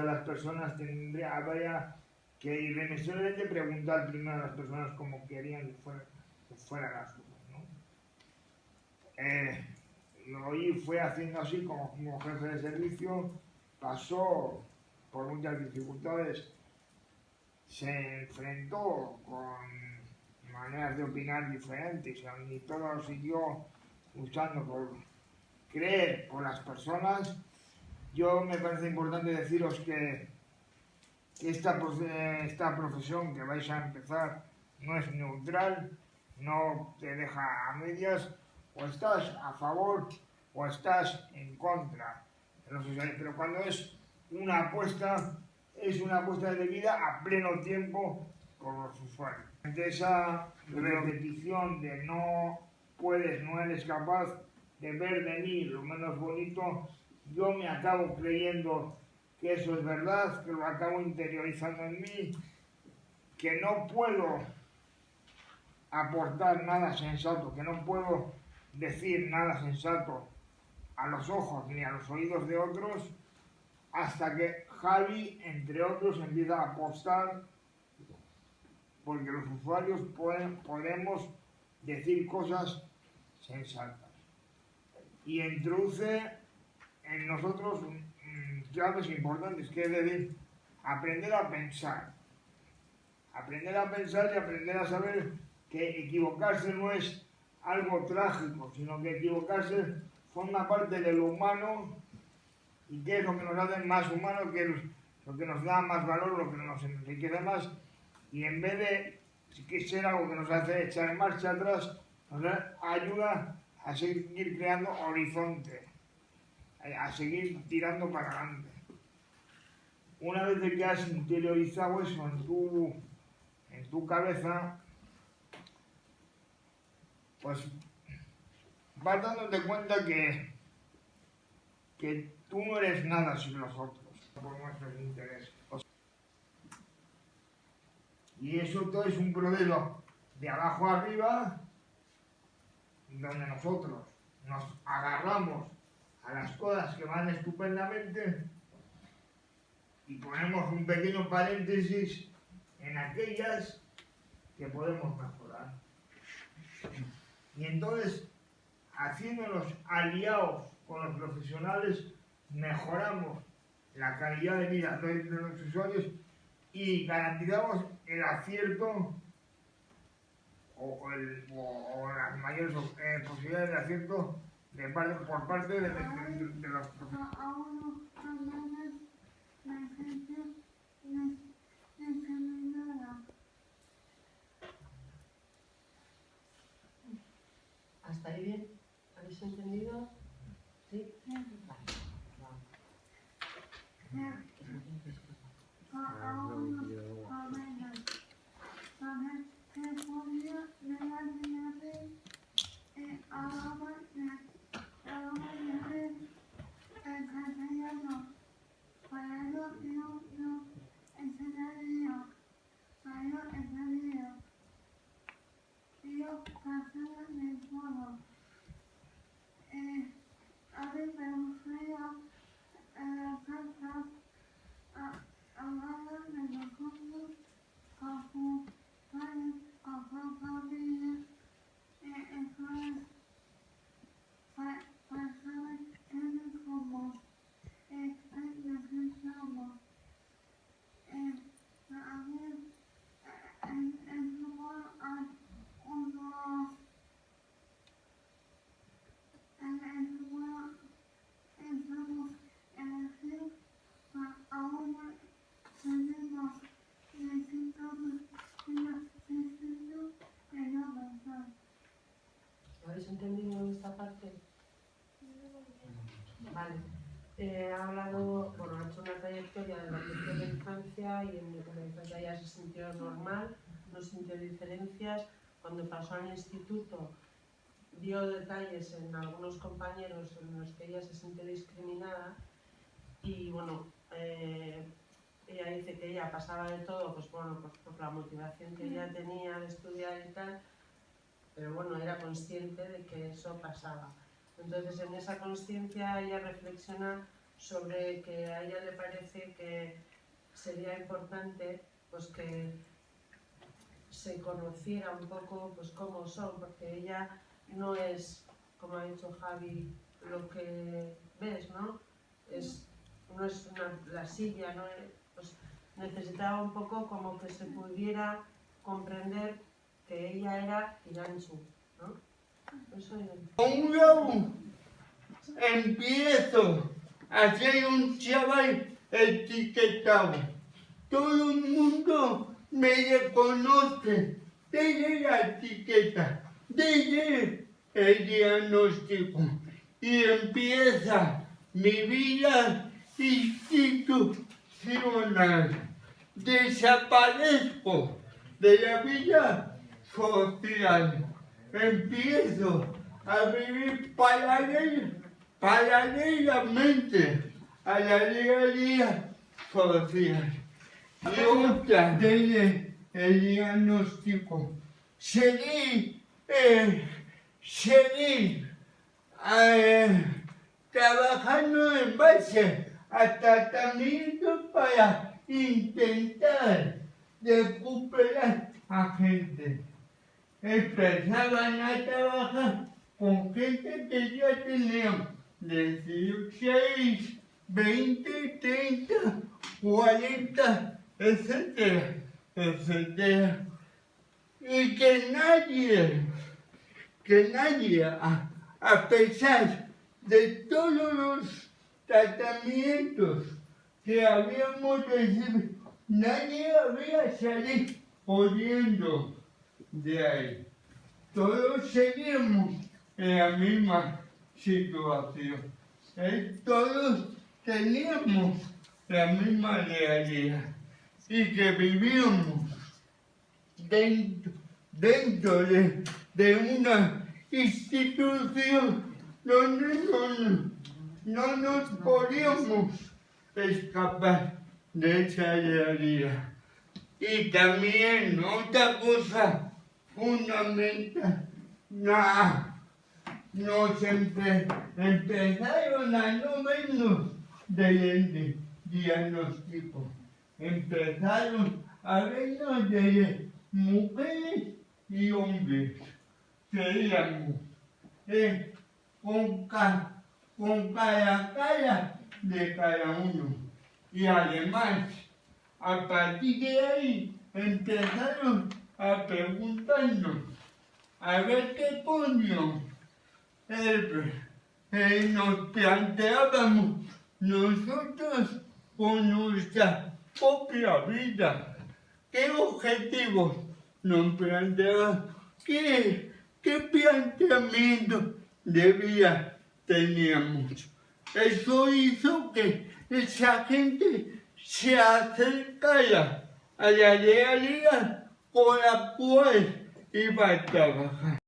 a las personas, habría que irremediablemente preguntar primero a las personas cómo querían que fueran las cosas, ¿no? Y fue haciendo así como jefe de servicio, pasó por muchas dificultades, se enfrentó con maneras de opinar diferentes, y todo siguió luchando por creer por las personas. Yo me parece importante deciros que esta profesión que vais a empezar no es neutral, no te deja a medias, o estás a favor o estás en contra. Pero cuando es una apuesta de vida a pleno tiempo con los usuarios. Ante esa repetición de no puedes, no eres capaz de ver de mí lo menos bonito, yo me acabo creyendo que eso es verdad, que lo acabo interiorizando en mí, que no puedo aportar nada sensato, que no puedo decir nada sensato a los ojos ni a los oídos de otros, hasta que Javi, entre otros, empieza a apostar porque los usuarios podemos decir cosas sensatas. Y introduce en nosotros claves importantes, que es decir, aprender a pensar. Aprender a pensar y aprender a saber que equivocarse no es algo trágico, sino que equivocarse forma parte de lo humano y que es lo que nos hace más humanos, que es lo que nos da más valor, lo que nos enriquece más, y en vez de ser algo que nos hace echar marcha atrás, nos ayuda a seguir creando horizonte, a seguir tirando para adelante. Una vez que has interiorizado eso en tu cabeza, pues vas dándote cuenta que tú no eres nada sin los otros, por nuestros intereses. Y eso todo es un proceso de abajo arriba, donde nosotros nos agarramos a las cosas que van estupendamente y ponemos un pequeño paréntesis en aquellas que podemos mejorar. Y entonces, haciéndonos aliados con los profesionales, mejoramos la calidad de vida de los usuarios y garantizamos el acierto o las mayores posibilidades de acierto por parte de los profesionales. ¿Hasta ahí bien? ¿Habéis entendido? ¿Sí? ¿Habéis entendido esta parte? Vale. Ha hablado, bueno, ha hecho una trayectoria de la atención de infancia y en la infancia ya se sintió normal, no sintió diferencias. Cuando pasó al instituto dio detalles en algunos compañeros en los que ella se sintió discriminada y bueno, ella dice que ella pasaba de todo, pues bueno, pues por la motivación que ella tenía de estudiar y tal, pero bueno, era consciente de que eso pasaba. Entonces, en esa consciencia ella reflexiona sobre que a ella le parece que sería importante pues que se conociera un poco pues cómo son, porque ella no es, como ha dicho Javi, lo que ves, ¿no? No es la silla, ¿no? Pues necesitaba un poco como que se pudiera comprender que ella era Irantzu, ¿no? Eso es. Luego empiezo a ser un chaval etiquetado. Todo el mundo me reconoce desde la etiqueta, desde el diagnóstico. Y empieza mi vida institucional. Desaparezco de la vida social. Empiezo a vivir paralelamente a la realidad social. Y otra desde el diagnóstico. Seguir trabajando en base a tratamientos para intentar recuperar a gente. Empezaban a trabajar con gente que ya tenía 16, 20, 30, 40, etcétera, etcétera. Y que nadie, a pesar de todos los tratamientos que habíamos recibido, nadie había salido corriendo de ahí. Todos seguimos en la misma situación. Todos teníamos la misma realidad y que vivíamos dentro de una institución donde no nos podíamos escapar de esa realidad. Y también otra cosa fundamental, nos empezaron a no vernos del diagnóstico. Empezaron a vernos de mujeres y hombres. Seríamos con cada cara de cada uno. Y además, a partir de ahí, empezaron a preguntarnos a ver qué coño nos planteábamos nosotros con nuestra propia vida. ¿Qué objetivos nos planteábamos? ¿Qué planteamiento de vida teníamos? Eso hizo que esa gente se acercara a la realidad con la cual iba a trabajar.